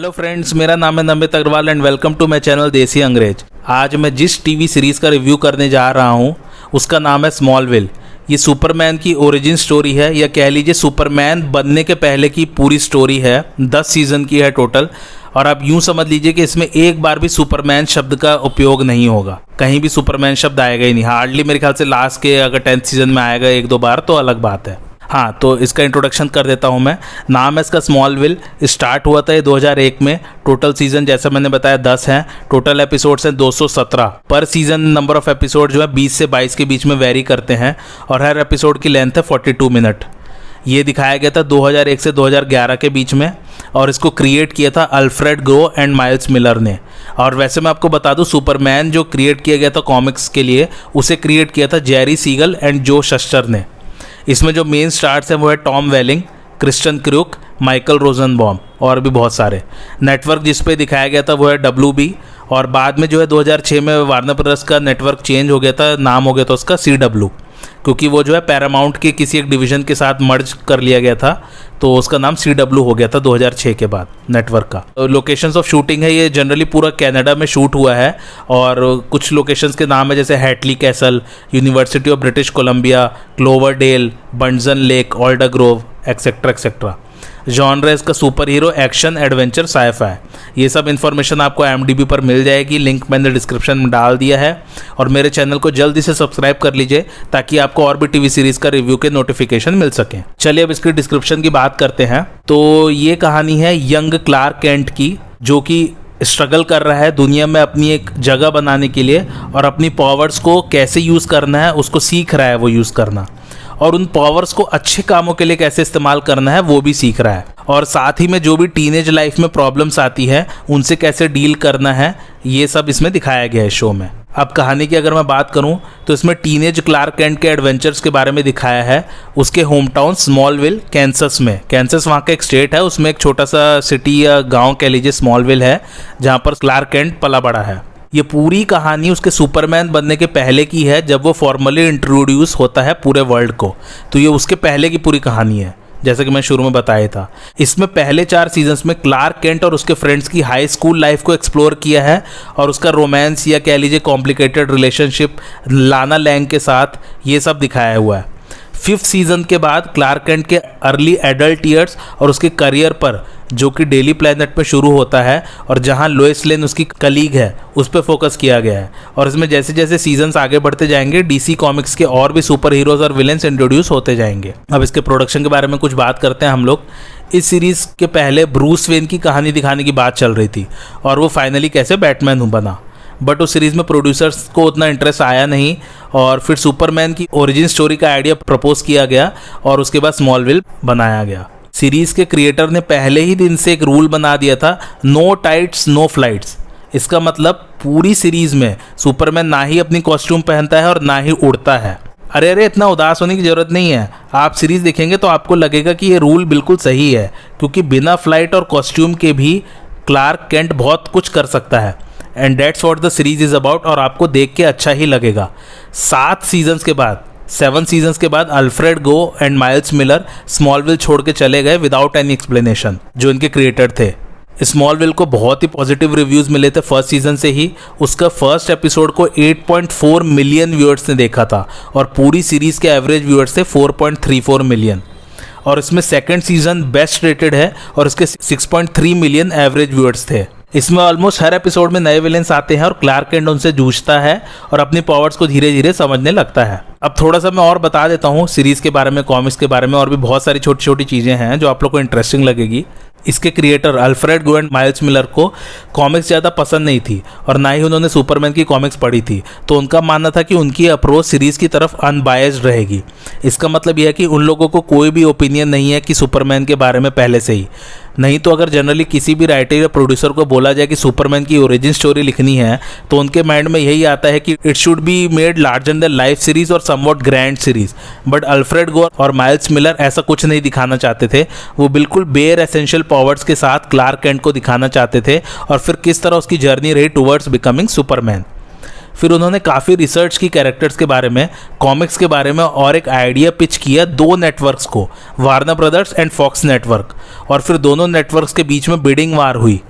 Hello friends, मेरा नाम है Namit Agarwal and welcome to my channel Desi Angrez. आज मैं जिस टीवी सीरीज़ का रिव्यू करने जा रहा हूँ उसका नाम है स्मॉलविल। ये सुपरमैन की ओरिजिन स्टोरी है, या कह लीजिए सुपरमैन बनने के पहले की पूरी स्टोरी है। 10 सीज़न की है टोटल। और आप यूँ समझ लीजिए कि इसमें एक बार भी सुपरमैन शब्द का उपयोग नहीं होगा, कहीं भी सुपरमैन शब्द आएगा ही नहीं। हार्डली मेरे ख्याल से लास्ट के अगर 10th सीज़न में आएगा 1-2 बार तो अलग बात है। हाँ, तो इसका इंट्रोडक्शन कर देता हूँ मैं। नाम है इसका स्मॉलविल। स्टार्ट हुआ था ये 2001 में। टोटल सीज़न जैसा मैंने बताया 10 हैं। टोटल एपिसोड्स हैं 217 पर सीज़न। नंबर ऑफ एपिसोड जो है 20 से 22 के बीच में वेरी करते हैं और हर एपिसोड की लेंथ है 42 मिनट। ये दिखाया गया था 2001 से 2011 के बीच में और इसको क्रिएट किया था Alfred grow and Miles Miller ने। और वैसे मैं आपको बता दूं, सुपरमैन जो क्रिएट किया गया था कॉमिक्स के लिए, उसे क्रिएट किया था जेरी सीगल एंड जो शस्टर ने। इसमें जो मेन स्टार्स हैं वो है टॉम वेलिंग, क्रिस्टन क्रूक, माइकल रोजनबॉम और भी बहुत सारे। नेटवर्क जिस पे दिखाया गया था वो है WB। और बाद में जो है 2006 में वार्नर ब्रदर्स का नेटवर्क चेंज हो गया था, नाम हो गया था उसका CW, क्योंकि वो जो है पैरामाउंट के किसी एक डिवीज़न के साथ मर्ज कर लिया गया था, तो उसका नाम CW हो गया था 2006 के बाद नेटवर्क का। लोकेशंस ऑफ शूटिंग है, ये जनरली पूरा कनाडा में शूट हुआ है। और कुछ लोकेशंस के नाम है जैसे Hatley Castle, University of British Columbia, Cloverdale, Buntzen Lake, Aldergrove, etcetera etcetera. Genre है इसका superhero, action, adventure, sci-fi. ये सब इन्फॉर्मेशन आपको IMDb पर मिल जाएगी, लिंक मैंने डिस्क्रिप्शन में डाल दिया है। और मेरे चैनल को जल्दी से सब्सक्राइब कर लीजिए ताकि आपको और भी टीवी सीरीज़ का रिव्यू के नोटिफिकेशन मिल सकें। चलिए अब इसकी डिस्क्रिप्शन की बात करते हैं। तो ये कहानी है यंग क्लार्क केंट की, जो कि स्ट्रगल कर रहा है दुनिया में अपनी एक जगह बनाने के लिए और अपनी पावर्स को कैसे यूज़ करना है उसको सीख रहा है वो यूज़ करना, और उन पावर्स को अच्छे कामों के लिए कैसे इस्तेमाल करना है वो भी सीख रहा है। और साथ ही में जो भी टीनेज लाइफ में प्रॉब्लम्स आती है उनसे कैसे डील करना है, ये सब इसमें दिखाया गया है शो में। अब कहानी की अगर मैं बात करूं तो इसमें टीनेज क्लार्क केंट के एडवेंचर्स के बारे में दिखाया है। उसके होम टाउन स्मॉलविल कैंसस में, कैंसस वहाँ का एक स्टेट है, उसमें एक छोटा सा सिटी या गाँव कह लीजिए स्मॉलविल है, जहाँ पर क्लार्क केंट पला बड़ा है। ये पूरी कहानी उसके सुपरमैन बनने के पहले की है, जब वो फॉर्मली इंट्रोड्यूस होता है पूरे वर्ल्ड को। तो ये उसके पहले की पूरी कहानी है, जैसा कि मैं शुरू में बताया था। इसमें पहले 4 सीजन्स में क्लार्क केंट और उसके फ्रेंड्स की हाई स्कूल लाइफ को एक्सप्लोर किया है और उसका रोमांस या कह लीजिए कॉम्प्लिकेटेड रिलेशनशिप लाना लैंग के साथ, ये सब दिखाया हुआ है। 5th सीजन के बाद क्लार्क केंट के अर्ली एडल्ट ईयर्स और उसके करियर पर, जो कि डेली प्लैनेट पे शुरू होता है और जहां लोइस लेन उसकी कलीग है, उस पर फोकस किया गया है। और इसमें जैसे जैसे सीजन्स आगे बढ़ते जाएंगे DC कॉमिक्स के और भी सुपर हीरोज और विलेंस इंट्रोड्यूस होते जाएंगे। अब इसके प्रोडक्शन के बारे में कुछ बात करते हैं हम लोग। इस सीरीज़ के पहले ब्रूस वेन की कहानी दिखाने की बात चल रही थी और वो फाइनली कैसे बैटमैन बना, बट उस सीरीज़ में प्रोड्यूसर्स को उतना इंटरेस्ट आया नहीं और फिर सुपरमैन की ओरिजिन स्टोरी का आइडिया प्रपोज किया गया और उसके बाद स्मॉलविल बनाया गया। सीरीज़ के क्रिएटर ने पहले ही दिन से एक रूल बना दिया था, नो टाइट्स नो फ्लाइट्स। इसका मतलब पूरी सीरीज़ में सुपरमैन ना ही अपनी कॉस्ट्यूम पहनता है और ना ही उड़ता है। अरे इतना उदास होने की ज़रूरत नहीं है। आप सीरीज़ देखेंगे तो आपको लगेगा कि ये रूल बिल्कुल सही है, क्योंकि बिना फ्लाइट और कॉस्ट्यूम के भी क्लार्क केंट बहुत कुछ कर सकता है। And that's what the series is about, और आपको देख के अच्छा ही लगेगा। 7 सीजन्स के बाद Alfred Gough and Miles Millar Smallville छोड़ के चले गए विदाउट एनी एक्सप्लेनेशन, जो इनके क्रिएटर थे। स्मॉलविल को बहुत ही पॉजिटिव रिव्यूज़ मिले थे फर्स्ट सीजन से ही। उसका फर्स्ट एपिसोड को 8.4 मिलियन व्यूअर्स ने देखा था और पूरी सीरीज़ के एवरेज व्यूअर्स थे 4.34 मिलियन। और इसमें सेकेंड सीजन बेस्ट रेटेड है और इसके 6.3 मिलियन एवरेज व्यूअर्स थे। इसमें ऑलमोस्ट हर एपिसोड में नए विलेंस आते हैं और क्लार्क केंट उनसे जूझता है और अपनी पावर्स को धीरे धीरे समझने लगता है। अब थोड़ा सा मैं और बता देता हूँ सीरीज़ के बारे में, कॉमिक्स के बारे में, और भी बहुत सारी छोटी छोटी चीज़ें हैं जो आप लोग को इंटरेस्टिंग लगेगी। इसके creator Alfred Gough and Miles Miller को कॉमिक्स ज़्यादा पसंद नहीं थी और ना ही उन्होंने सुपरमैन की कॉमिक्स पढ़ी थी, तो उनका मानना था कि उनकी अप्रोच सीरीज़ की तरफ अनबायस्ड रहेगी। इसका मतलब यह है कि उन लोगों को कोई भी ओपिनियन नहीं है कि सुपरमैन के बारे में पहले से ही। नहीं तो अगर जनरली किसी भी राइटर या प्रोड्यूसर को बोला जाए कि सुपरमैन की ओरिजिन स्टोरी लिखनी है तो उनके माइंड में यही आता है कि it should be made larger than life series और somewhat grand series. But Alfred Gough और माइल्स मिलर ऐसा कुछ नहीं दिखाना चाहते थे। वो बिल्कुल बेयर एसेंशियल पावर्स के साथ क्लार्क केंट को दिखाना चाहते थे और फिर किस तरह उसकी जर्नी रही टुवर्ड्स बिकमिंग सुपरमैन। फिर उन्होंने काफ़ी रिसर्च की कैरेक्टर्स के बारे में, कॉमिक्स के बारे में, और एक आइडिया पिच किया 2 नेटवर्क्स को, Warner Brothers and Fox network. और फिर दोनों नेटवर्क्स के बीच में बिडिंग वार हुई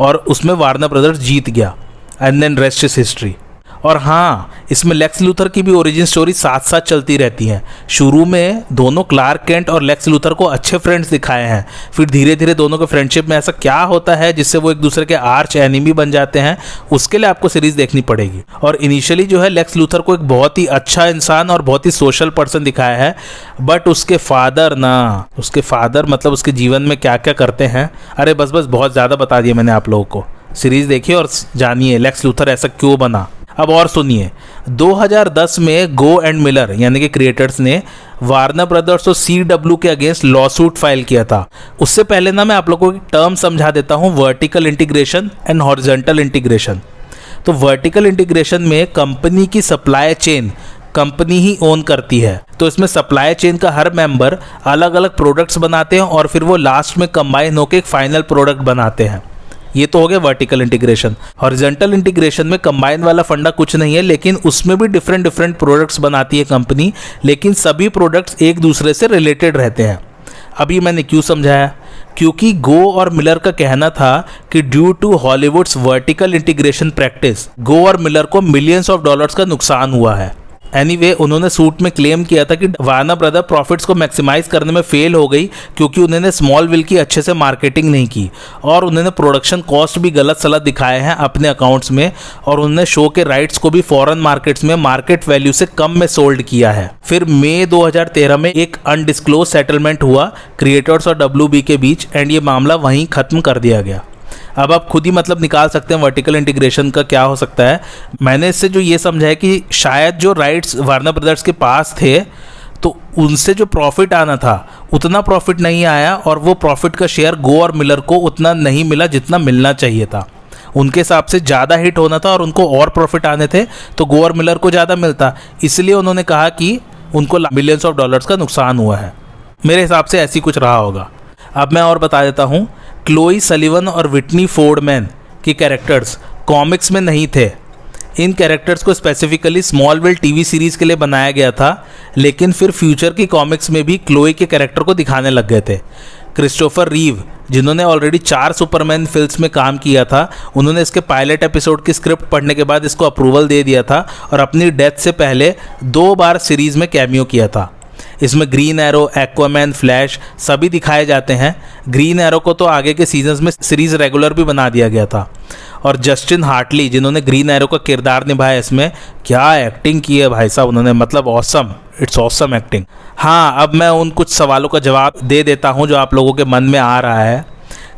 और उसमें वार्नर ब्रदर्स जीत गया and then rest is history. और हाँ, इसमें लेक्स लूथर की भी ओरिजिन स्टोरी साथ साथ चलती रहती हैं। शुरू में दोनों क्लार्क केंट और लेक्स लूथर को अच्छे फ्रेंड्स दिखाए हैं, फिर धीरे धीरे दोनों के फ्रेंडशिप में ऐसा क्या होता है जिससे वो एक दूसरे के आर्च एनिमी बन जाते हैं, उसके लिए आपको सीरीज देखनी पड़ेगी। और इनिशियली जो है लेक्स लूथर को एक बहुत ही अच्छा इंसान और बहुत ही सोशल पर्सन दिखाया है, बट उसके फादर मतलब उसके जीवन में क्या क्या करते हैं, अरे बस बहुत ज़्यादा बता दिया मैंने आप लोगों को। सीरीज देखिए और जानिए लेक्स लूथर ऐसा क्यों बना। अब और सुनिए, 2010 में गो एंड मिलर यानी कि क्रिएटर्स ने वार्नर ब्रदर्स और CW के अगेंस्ट लॉसूट फाइल किया था। उससे पहले ना मैं आप लोगों को एक टर्म समझा देता हूँ, vertical integration and horizontal integration. तो वर्टिकल इंटीग्रेशन में कंपनी की सप्लाई चेन कंपनी ही ओन करती है, तो इसमें सप्लाई चेन का हर मेंबर अलग अलग प्रोडक्ट्स बनाते हैं और फिर वो लास्ट में कंबाइन होकर एक फाइनल प्रोडक्ट बनाते हैं। ये तो हो गया वर्टिकल इंटीग्रेशन। हॉरिजॉन्टल इंटीग्रेशन में कंबाइन वाला फंडा कुछ नहीं है, लेकिन उसमें भी डिफरेंट प्रोडक्ट्स बनाती है कंपनी, लेकिन सभी प्रोडक्ट्स एक दूसरे से रिलेटेड रहते हैं। अभी मैंने क्यों समझाया, क्योंकि गो और मिलर का कहना था कि due to Hollywood's vertical integration practice Gough और मिलर को मिलियंस ऑफ डॉलर्स का नुकसान हुआ है। एनीवे, उन्होंने सूट में क्लेम किया था कि वार्नर ब्रदर प्रॉफिट्स को मैक्सिमाइज करने में फेल हो गई क्योंकि उन्होंने स्मॉलविल की अच्छे से मार्केटिंग नहीं की और उन्होंने प्रोडक्शन कॉस्ट भी गलत सलत दिखाए हैं अपने अकाउंट्स में, और उन्होंने शो के राइट्स को भी फॉरेन मार्केट्स में मार्केट वैल्यू से कम में सोल्ड किया है। फिर मई 2013 में एक अनडिस्क्लोज सेटलमेंट हुआ क्रिएटर्स और WB के बीच एंड ये मामला वहीं खत्म कर दिया गया। अब आप खुद ही मतलब निकाल सकते हैं वर्टिकल इंटीग्रेशन का क्या हो सकता है। मैंने इससे जो ये समझा है कि शायद जो राइट्स वार्नर ब्रदर्स के पास थे तो उनसे जो प्रॉफिट आना था उतना प्रॉफिट नहीं आया और वो प्रॉफिट का शेयर गो और मिलर को उतना नहीं मिला जितना मिलना चाहिए था। उनके हिसाब से ज़्यादा हिट होना था और उनको और प्रॉफिट आने थे तो गो और मिलर को ज़्यादा मिलता, इसलिए उन्होंने कहा कि उनको मिलियंस ऑफ डॉलर्स का नुकसान हुआ है। मेरे हिसाब से ऐसी कुछ रहा होगा। अब मैं और बता देता हूँ, क्लोई सलिवन और विटनी फोर्डमैन के कैरेक्टर्स कॉमिक्स में नहीं थे। इन कैरेक्टर्स को स्पेसिफिकली स्मॉलविल टीवी सीरीज़ के लिए बनाया गया था, लेकिन फिर फ्यूचर की कॉमिक्स में भी क्लोई के कैरेक्टर को दिखाने लग गए थे। क्रिस्टोफर रीव, जिन्होंने ऑलरेडी 4 सुपरमैन फिल्म्स में काम किया था, उन्होंने इसके पायलट एपिसोड की स्क्रिप्ट पढ़ने के बाद इसको अप्रूवल दे दिया था और अपनी डेथ से पहले 2 बार सीरीज़ में कैमियो किया था। इसमें ग्रीन एरो, एक्वामैन, फ्लैश सभी दिखाए जाते हैं। ग्रीन एरो को तो आगे के सीजन्स में सीरीज रेगुलर भी बना दिया गया था। और जस्टिन हार्टली, जिन्होंने ग्रीन एरो का किरदार निभाया, इसमें क्या एक्टिंग की है भाई साहब उन्होंने, मतलब ऑसम, इट्स ऑसम एक्टिंग। हाँ, अब मैं उन कुछ सवालों का जवाब दे देता हूँ जो आप लोगों के मन में आ रहा है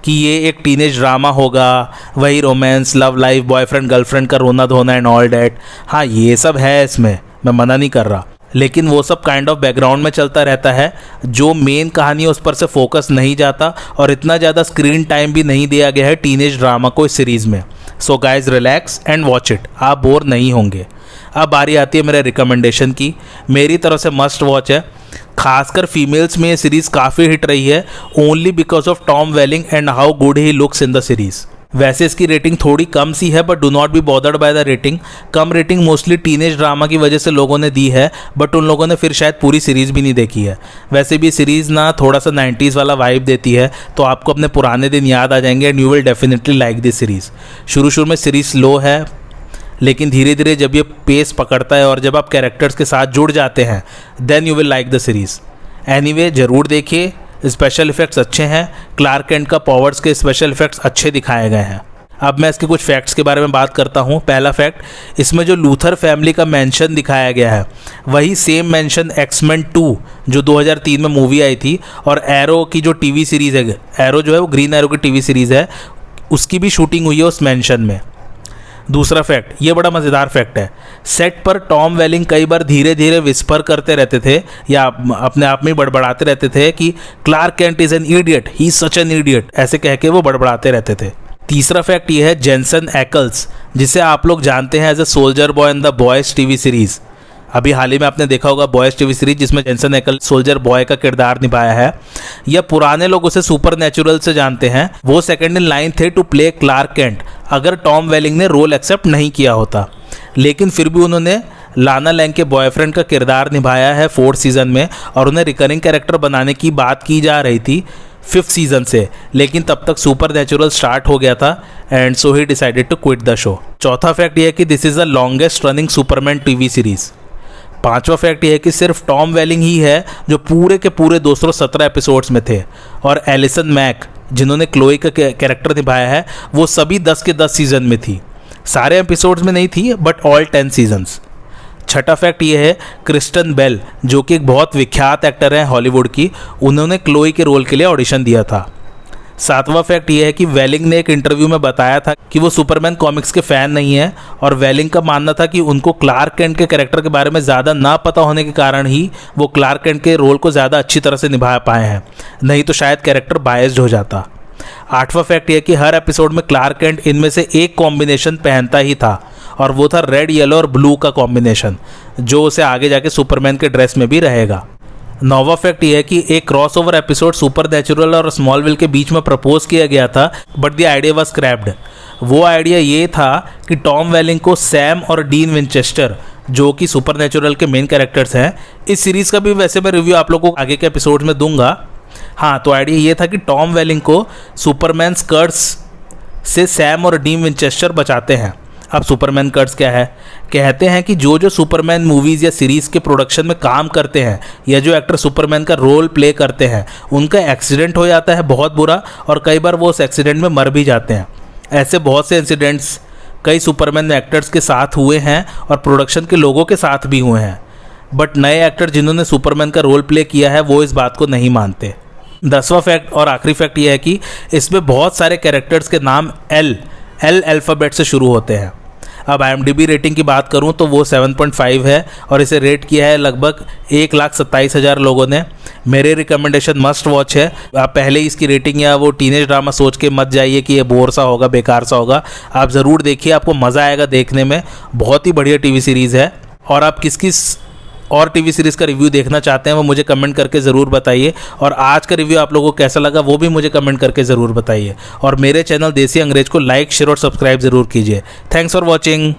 कि ये एक टीनेज ड्रामा होगा, वही romance, love life, boyfriend girlfriend का रोना धोना एंड ऑल डैट। हाँ, ये सब है इसमें, मैं मना नहीं कर रहा, लेकिन वो सब काइंड ऑफ बैकग्राउंड में चलता रहता है। जो मेन कहानी है उस पर से फोकस नहीं जाता और इतना ज़्यादा स्क्रीन टाइम भी नहीं दिया गया है टीनेज ड्रामा को इस सीरीज़ में। So guys, relax and watch it, आप बोर नहीं होंगे। अब बारी आती है मेरे रिकमेंडेशन की। मेरी तरफ से मस्ट वॉच है, खासकर फीमेल्स में ये सीरीज़ काफ़ी हिट रही है, only because of Tom Welling and how good he looks in the series. वैसे इसकी रेटिंग थोड़ी कम सी है, but do not be bothered by the rating. कम रेटिंग मोस्टली टीनेज ड्रामा की वजह से लोगों ने दी है, बट उन लोगों ने फिर शायद पूरी सीरीज़ भी नहीं देखी है। वैसे भी सीरीज़ ना थोड़ा सा 90s वाला वाइब देती है, तो आपको अपने पुराने दिन याद आ जाएंगे and you will definitely like this series. शुरू में सीरीज़ स्लो है, लेकिन धीरे धीरे जब ये पेस पकड़ता है और जब आप कैरेक्टर्स के साथ जुड़ जाते हैं, then you will like the series. Anyway, ज़रूर देखिए, स्पेशल इफेक्ट्स अच्छे हैं। क्लार्क केंट का पावर्स के स्पेशल इफेक्ट्स अच्छे दिखाए गए हैं। अब मैं इसके कुछ फैक्ट्स के बारे में बात करता हूँ। पहला फैक्ट, इसमें जो लूथर फैमिली का मेंशन दिखाया गया है वही सेम मेंशन एक्समैन 2 जो 2003 में मूवी आई थी और एरो की जो टीवी सीरीज़ है, एरो जो है वो ग्रीन एरो की टीवी सीरीज़ है, उसकी भी शूटिंग हुई है उस मेंशन में। दूसरा फैक्ट, ये बड़ा मज़ेदार फैक्ट है, सेट पर टॉम वेलिंग कई बार धीरे धीरे विस्पर करते रहते थे या अपने आप में बड़बड़ाते रहते थे कि Clark Kent is an idiot, he is such an idiot, ऐसे कह के वो बड़बड़ाते रहते थे। तीसरा फैक्ट ये है, जेनसन एकल्स, जिसे आप लोग जानते हैं as a soldier boy in the Boys TV series. अभी हाल ही में आपने देखा होगा बॉयज़ टीवी सीरीज जिसमें जेनसन एकल सोल्जर बॉय का किरदार निभाया है, या पुराने लोग उसे सुपर नेचुरल से जानते हैं। वो सेकंड इन लाइन थे टू प्ले क्लार्क केंट अगर टॉम वेलिंग ने रोल एक्सेप्ट नहीं किया होता, लेकिन फिर भी उन्होंने लाना लैंग के बॉयफ्रेंड का किरदार निभाया है 4th सीज़न में और उन्हें रिकरिंग कैरेक्टर बनाने की बात की जा रही थी। 5th सीजन से, लेकिन तब तक सुपरनैचुरल स्टार्ट हो गया था and so he decided to quit the show. चौथा फैक्ट ये है कि this is the longest running Superman TV series. पांचवा फैक्ट ये है कि सिर्फ टॉम वेलिंग ही है जो पूरे के पूरे 217 एपिसोड्स में थे, और एलिसन मैक जिन्होंने क्लोई का कैरेक्टर निभाया है वो सभी 10 के 10 सीजन में थी। सारे एपिसोड्स में नहीं थी बट ऑल 10 सीजन्स। छठा फैक्ट ये है क्रिस्टन बेल जो कि एक बहुत विख्यात एक्टर है हॉलीवुड की, उन्होंने क्लोई के रोल के लिए ऑडिशन दिया था। सातवां फैक्ट ये है कि वेलिंग ने एक इंटरव्यू में बताया था कि वो सुपरमैन कॉमिक्स के फ़ैन नहीं है, और वेलिंग का मानना था कि उनको क्लार्क कैंट के कैरेक्टर के बारे में ज़्यादा ना पता होने के कारण ही वो क्लार्क कैंट के रोल को ज़्यादा अच्छी तरह से निभा पाए हैं, नहीं तो शायद कैरेक्टर बायस्ड हो जाता। आठवां फैक्ट ये है कि हर एपिसोड में क्लार्क कैंट इनमें से एक कॉम्बिनेशन पहनता ही था, और वो था रेड, येलो और ब्लू का कॉम्बिनेशन, जो उसे आगे जाके सुपरमैन के ड्रेस में भी रहेगा। नौवां फैक्ट ये है कि एक क्रॉसओवर एपिसोड सुपरनैचुरल और स्मॉलविल के बीच में प्रपोज किया गया था but the idea was scraped. वो आइडिया ये था कि टॉम वेलिंग को सैम और डीन विंचेस्टर जो कि सुपरनैचुरल के मेन कैरेक्टर्स हैं, इस सीरीज़ का भी वैसे मैं रिव्यू आप लोगों को आगे के एपिसोड में दूंगा। हाँ, तो आइडिया ये था कि टॉम वेलिंग को सुपरमैन कर्स से सैम और डीन विंचेस्टर बचाते हैं। अब सुपरमैन कर्स क्या है? कहते हैं कि जो सुपरमैन मूवीज़ या सीरीज़ के प्रोडक्शन में काम करते हैं या जो एक्टर सुपरमैन का रोल प्ले करते हैं उनका एक्सीडेंट हो जाता है बहुत बुरा, और कई बार वो उस एक्सीडेंट में मर भी जाते हैं। ऐसे बहुत से इंसिडेंट्स कई सुपरमैन एक्टर्स के साथ हुए हैं और प्रोडक्शन के लोगों के साथ भी हुए हैं, बट नए एक्टर जिन्होंने सुपरमैन का रोल प्ले किया है वो इस बात को नहीं मानते। 10वां फैक्ट और आखिरी फैक्ट ये है कि इसमें बहुत सारे कैरेक्टर्स के नाम एल अल्फ़ाबेट से शुरू होते हैं। अब IMDb रेटिंग की बात करूं तो वो 7.5 है और इसे रेट किया है लगभग 1,27,000 लोगों ने। मेरे रिकमेंडेशन मस्ट वॉच है। आप पहले ही इसकी रेटिंग या वो टीनेज ड्रामा सोच के मत जाइए कि ये बोर सा होगा, बेकार सा होगा। आप ज़रूर देखिए, आपको मज़ा आएगा देखने में। बहुत ही बढ़िया टीवी सीरीज़ है। और आप किस किस और टीवी सीरीज़ का रिव्यू देखना चाहते हैं वो मुझे कमेंट करके ज़रूर बताइए, और आज का रिव्यू आप लोगों को कैसा लगा वो भी मुझे कमेंट करके ज़रूर बताइए। और मेरे चैनल देसी अंग्रेज को लाइक, शेयर और सब्सक्राइब ज़रूर कीजिए। Thanks for watching.